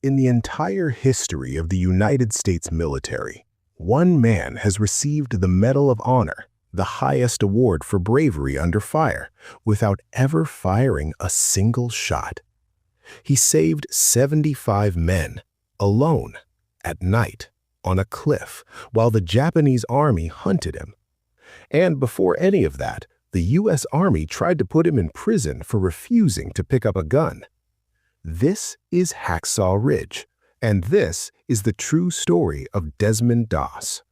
In the entire history of the United States military, one man has received the Medal of Honor, the highest award for bravery under fire, without ever firing a single shot. He saved 75 men, alone, at night, on a cliff, while the Japanese army hunted him. And before any of that, the U.S. Army tried to put him in prison for refusing to pick up a gun. This is Hacksaw Ridge, and this is the true story of Desmond Doss.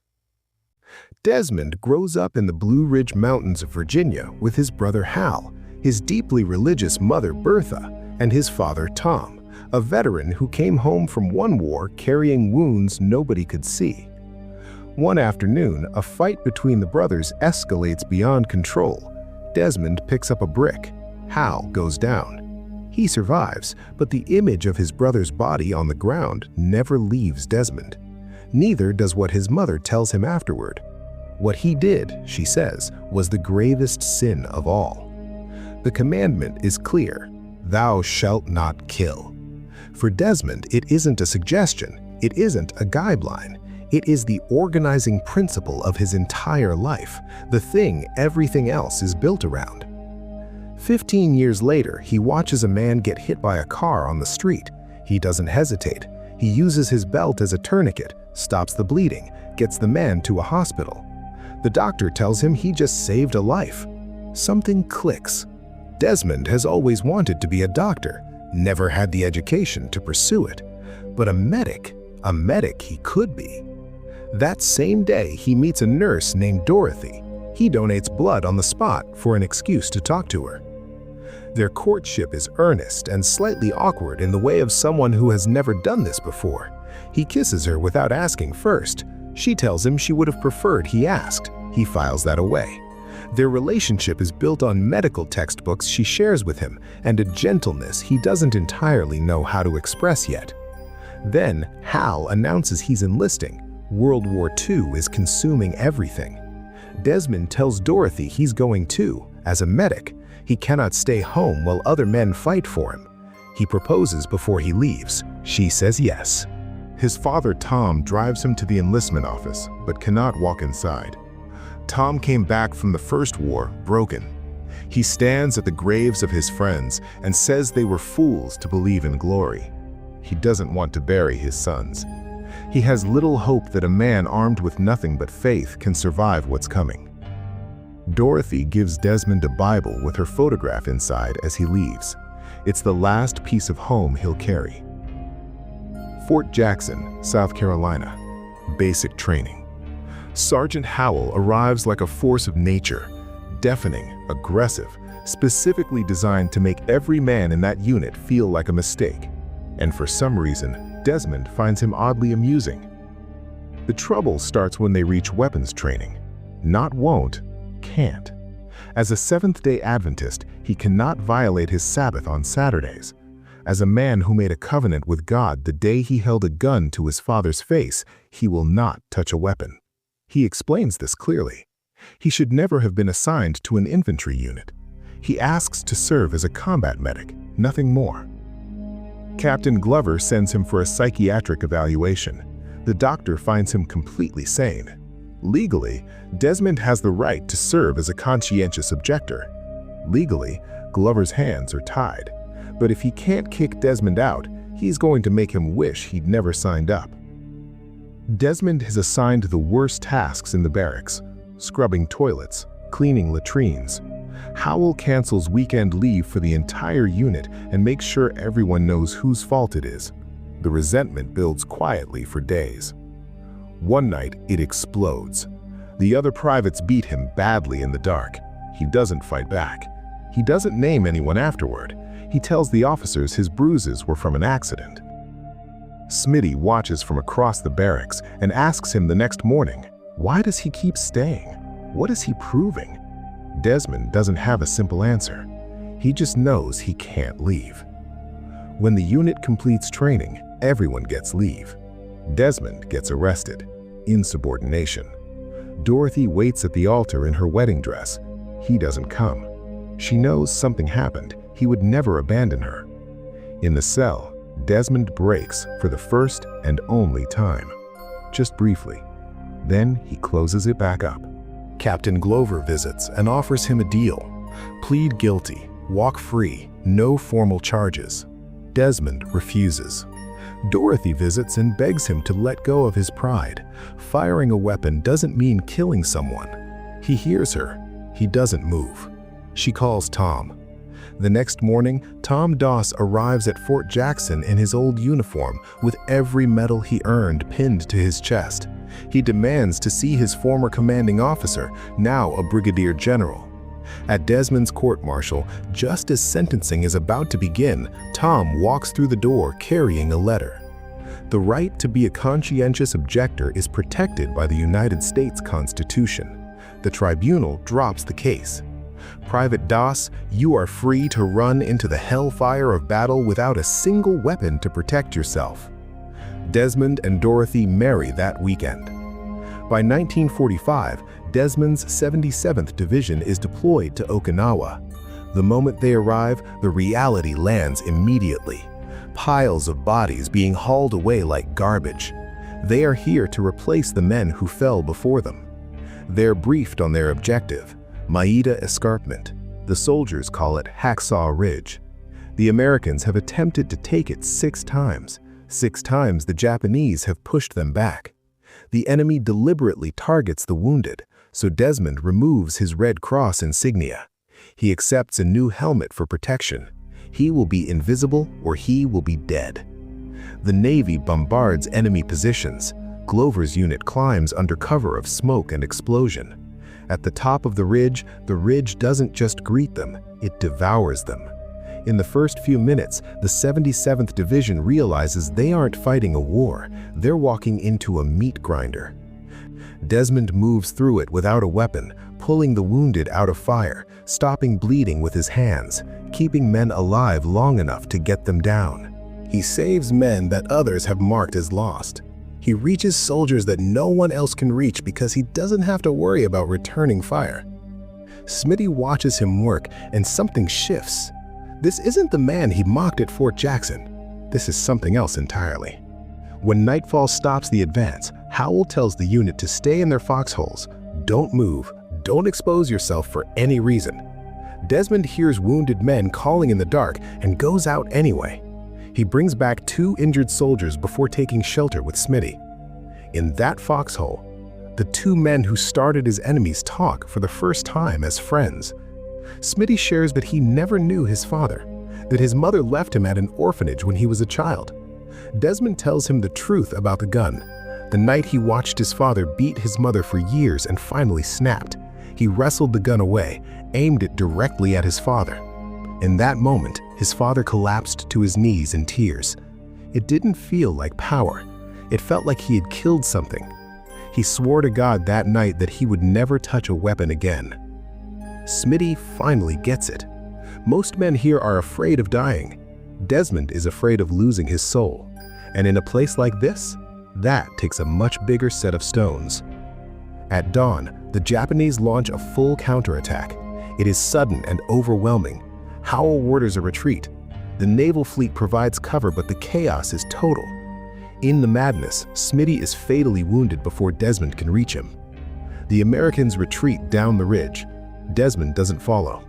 Desmond grows up in the Blue Ridge Mountains of Virginia with his brother Hal, his deeply religious mother Bertha, and his father Tom, a veteran who came home from one war carrying wounds nobody could see. One afternoon, a fight between the brothers escalates beyond control. Desmond picks up a brick. Hal goes down. He survives, but the image of his brother's body on the ground never leaves Desmond. Neither does what his mother tells him afterward. What he did, she says, was the gravest sin of all. The commandment is clear: thou shalt not kill. For Desmond, it isn't a suggestion, it isn't a guideline. It is the organizing principle of his entire life, the thing everything else is built around. 15 years later, he watches a man get hit by a car on the street. He doesn't hesitate. He uses his belt as a tourniquet, stops the bleeding, gets the man to a hospital. The doctor tells him he just saved a life. Something clicks. Desmond has always wanted to be a doctor, never had the education to pursue it. But a medic he could be. That same day, he meets a nurse named Dorothy. He donates blood on the spot for an excuse to talk to her. Their courtship is earnest and slightly awkward in the way of someone who has never done this before. He kisses her without asking first. She tells him she would have preferred he asked. He files that away. Their relationship is built on medical textbooks she shares with him and a gentleness he doesn't entirely know how to express yet. Then Hal announces he's enlisting. World War II is consuming everything. Desmond tells Dorothy he's going too. As a medic, he cannot stay home while other men fight for him. He proposes before he leaves. She says yes. His father Tom drives him to the enlistment office, but cannot walk inside. Tom came back from the First War broken. He stands at the graves of his friends and says they were fools to believe in glory. He doesn't want to bury his sons. He has little hope that a man armed with nothing but faith can survive what's coming. Dorothy gives Desmond a Bible with her photograph inside as he leaves. It's the last piece of home he'll carry. Fort Jackson, South Carolina. Basic training. Sergeant Howell arrives like a force of nature, deafening, aggressive, specifically designed to make every man in that unit feel like a mistake. And for some reason, Desmond finds him oddly amusing. The trouble starts when they reach weapons training. Not won't, can't. As a Seventh-day Adventist, he cannot violate his Sabbath on Saturdays. As a man who made a covenant with God the day he held a gun to his father's face, he will not touch a weapon. He explains this clearly. He should never have been assigned to an infantry unit. He asks to serve as a combat medic, nothing more. Captain Glover sends him for a psychiatric evaluation. The doctor finds him completely sane. Legally, Desmond has the right to serve as a conscientious objector. Legally, Glover's hands are tied. But if he can't kick Desmond out, he's going to make him wish he'd never signed up. Desmond is assigned the worst tasks in the barracks: scrubbing toilets, cleaning latrines. Howell cancels weekend leave for the entire unit and makes sure everyone knows whose fault it is. The resentment builds quietly for days. One night, it explodes. The other privates beat him badly in the dark. He doesn't fight back. He doesn't name anyone afterward. He tells the officers his bruises were from an accident. Smitty watches from across the barracks and asks him the next morning, why does he keep staying? What is he proving? Desmond doesn't have a simple answer. He just knows he can't leave. When the unit completes training, everyone gets leave. Desmond gets arrested. Insubordination. Dorothy waits at the altar in her wedding dress. He doesn't come. She knows something happened. He would never abandon her. In the cell, Desmond breaks for the first and only time. Just briefly. Then he closes it back up. Captain Glover visits and offers him a deal. Plead guilty, walk free, no formal charges. Desmond refuses. Dorothy visits and begs him to let go of his pride. Firing a weapon doesn't mean killing someone. He hears her. He doesn't move. She calls Tom. The next morning, Tom Doss arrives at Fort Jackson in his old uniform with every medal he earned pinned to his chest. He demands to see his former commanding officer, now a brigadier general. At Desmond's court-martial, just as sentencing is about to begin, Tom walks through the door carrying a letter. The right to be a conscientious objector is protected by the United States Constitution. The tribunal drops the case. Private Doss, you are free to run into the hellfire of battle without a single weapon to protect yourself. Desmond and Dorothy marry that weekend. By 1945, Desmond's 77th Division is deployed to Okinawa. The moment they arrive, the reality lands immediately. Piles of bodies being hauled away like garbage. They are here to replace the men who fell before them. They're briefed on their objective, Maeda Escarpment. The soldiers call it Hacksaw Ridge. The Americans have attempted to take it 6 times. 6 times the Japanese have pushed them back. The enemy deliberately targets the wounded, so Desmond removes his Red Cross insignia. He accepts a new helmet for protection. He will be invisible or he will be dead. The Navy bombards enemy positions. Glover's unit climbs under cover of smoke and explosion. At the top of the ridge doesn't just greet them, it devours them. In the first few minutes, the 77th Division realizes they aren't fighting a war, they're walking into a meat grinder. Desmond moves through it without a weapon, pulling the wounded out of fire, stopping bleeding with his hands, keeping men alive long enough to get them down. He saves men that others have marked as lost. He reaches soldiers that no one else can reach because he doesn't have to worry about returning fire. Smitty watches him work and something shifts. This isn't the man he mocked at Fort Jackson. This is something else entirely. When nightfall stops the advance, Howell tells the unit to stay in their foxholes. Don't move, don't expose yourself for any reason. Desmond hears wounded men calling in the dark and goes out anyway. He brings back 2 injured soldiers before taking shelter with Smitty. In that foxhole, the 2 men who started as enemies talk for the first time as friends. Smitty shares that he never knew his father, that his mother left him at an orphanage when he was a child. Desmond tells him the truth about the gun. The night he watched his father beat his mother for years and finally snapped. He wrestled the gun away, aimed it directly at his father. In that moment, his father collapsed to his knees in tears. It didn't feel like power. It felt like he had killed something. He swore to God that night that he would never touch a weapon again. Smitty finally gets it. Most men here are afraid of dying. Desmond is afraid of losing his soul. And in a place like this, that takes a much bigger set of stones. At dawn, the Japanese launch a full counterattack. It is sudden and overwhelming. Howell orders a retreat. The naval fleet provides cover, but the chaos is total. In the madness, Smitty is fatally wounded before Desmond can reach him. The Americans retreat down the ridge. Desmond doesn't follow.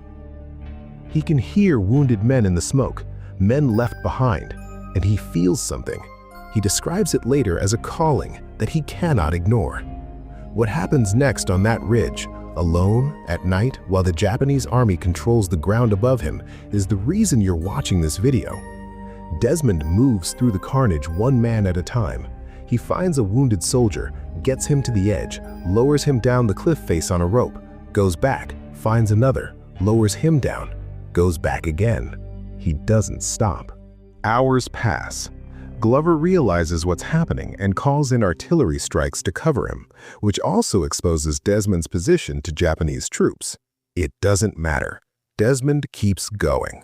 He can hear wounded men in the smoke, men left behind, and he feels something. He describes it later as a calling that he cannot ignore. What happens next on that ridge, alone, at night, while the Japanese army controls the ground above him, is the reason you're watching this video. Desmond moves through the carnage 1 man at a time. He finds a wounded soldier, gets him to the edge, lowers him down the cliff face on a rope, goes back, finds another, lowers him down, goes back again. He doesn't stop. Hours pass. Glover realizes what's happening and calls in artillery strikes to cover him, which also exposes Desmond's position to Japanese troops. It doesn't matter. Desmond keeps going.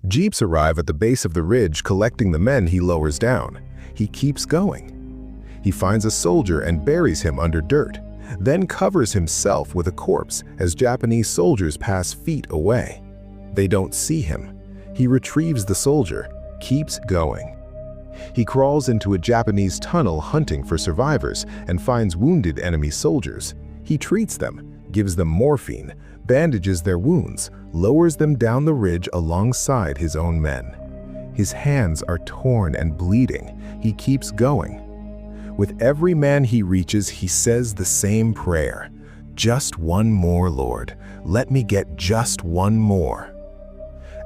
Jeeps arrive at the base of the ridge collecting the men he lowers down. He keeps going. He finds a soldier and buries him under dirt, then covers himself with a corpse as Japanese soldiers pass feet away. They don't see him. He retrieves the soldier. keeps going. He crawls into a Japanese tunnel hunting for survivors and finds wounded enemy soldiers. He treats them, gives them morphine, bandages their wounds, lowers them down the ridge alongside his own men. His hands are torn and bleeding. He keeps going. With every man he reaches, he says the same prayer. Just one more, Lord. Let me get just one more.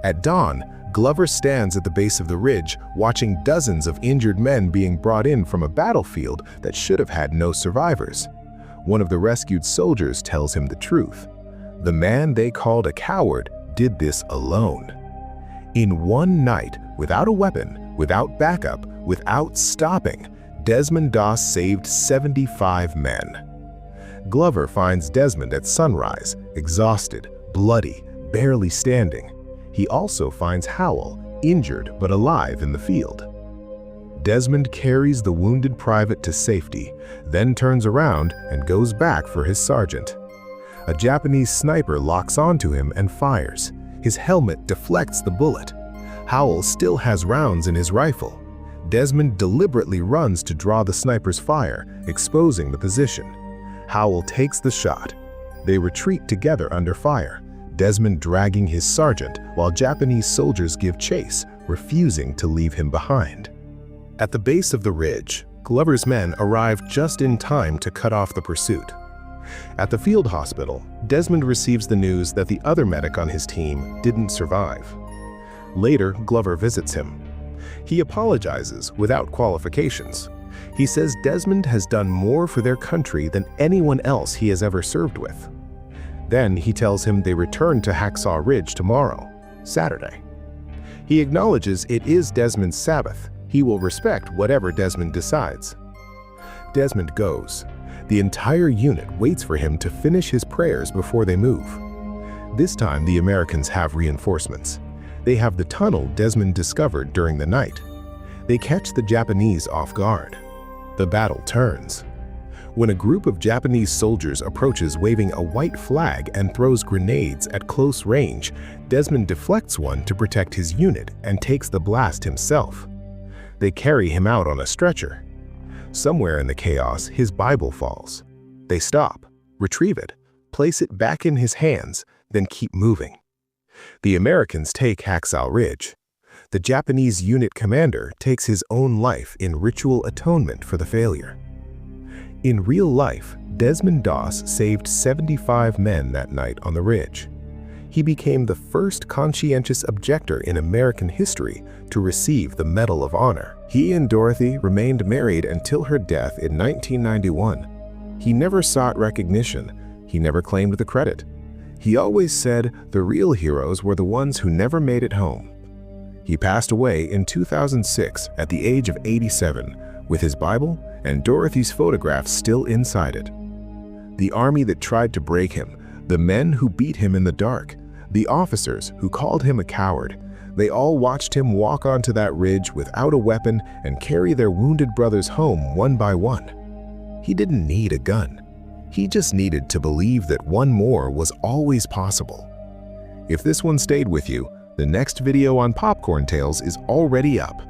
At dawn, Glover stands at the base of the ridge, watching dozens of injured men being brought in from a battlefield that should have had no survivors. One of the rescued soldiers tells him the truth. The man they called a coward did this alone. In one night, without a weapon, without backup, without stopping, Desmond Doss saved 75 men. Glover finds Desmond at sunrise, exhausted, bloody, barely standing. He also finds Howell, injured but alive in the field. Desmond carries the wounded private to safety, then turns around and goes back for his sergeant. A Japanese sniper locks onto him and fires. His helmet deflects the bullet. Howell still has rounds in his rifle. Desmond deliberately runs to draw the sniper's fire, exposing the position. Howell takes the shot. They retreat together under fire, Desmond dragging his sergeant while Japanese soldiers give chase, refusing to leave him behind. At the base of the ridge, Glover's men arrive just in time to cut off the pursuit. At the field hospital, Desmond receives the news that the other medic on his team didn't survive. Later, Glover visits him. He apologizes without qualifications. He says Desmond has done more for their country than anyone else he has ever served with. Then he tells him they return to Hacksaw Ridge tomorrow, Saturday. He acknowledges it is Desmond's Sabbath. He will respect whatever Desmond decides. Desmond goes. The entire unit waits for him to finish his prayers before they move. This time the Americans have reinforcements. They have the tunnel Desmond discovered during the night. They catch the Japanese off guard. The battle turns. When a group of Japanese soldiers approaches waving a white flag and throws grenades at close range, Desmond deflects one to protect his unit and takes the blast himself. They carry him out on a stretcher. Somewhere in the chaos, his Bible falls. They stop, retrieve it, place it back in his hands, then keep moving. The Americans take Hacksaw Ridge. The Japanese unit commander takes his own life in ritual atonement for the failure. In real life, Desmond Doss saved 75 men that night on the ridge. He became the first conscientious objector in American history to receive the Medal of Honor. He and Dorothy remained married until her death in 1991. He never sought recognition. He never claimed the credit. He always said the real heroes were the ones who never made it home. He passed away in 2006 at the age of 87, with his Bible and Dorothy's photograph still inside it. The army that tried to break him, the men who beat him in the dark, the officers who called him a coward, they all watched him walk onto that ridge without a weapon and carry their wounded brothers home one by one. He didn't need a gun. He just needed to believe that one more was always possible. If this one stayed with you, the next video on Popcorn Tales is already up.